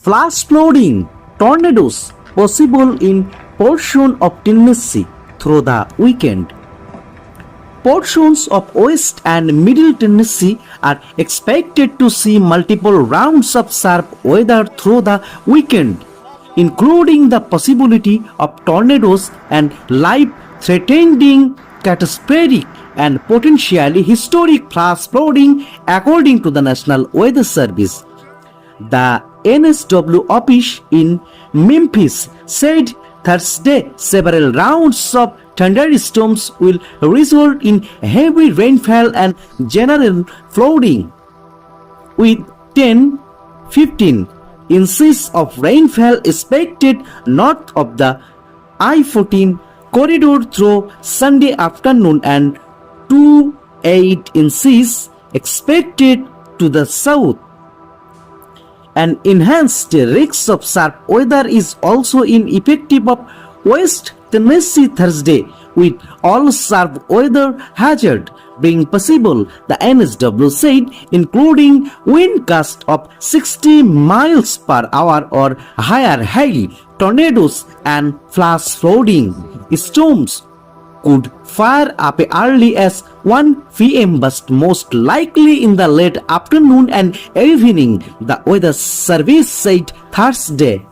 Flash flooding, tornadoes possible in portion of Tennessee through the weekend. Portions of West and Middle Tennessee are expected to see multiple rounds of sharp weather through the weekend, including the possibility of tornadoes and life-threatening, catastrophic, and potentially historic flash flooding, according to the National Weather Service. The NSW office in Memphis said Thursday several rounds of thunderstorms will result in heavy rainfall and general flooding, with 10-15 inches of rainfall expected north of the I-14 corridor through Sunday afternoon and 2-8 inches expected to the south. An enhanced risk of sharp weather is also in effect of West Tennessee Thursday, with all sharp weather hazard being possible, the NSW said, including wind gusts of 60 miles per hour or higher, hail, tornadoes, and flash flooding. Storms could fire up early as 1 p.m. but most likely in the late afternoon and evening, the Weather Service said Thursday.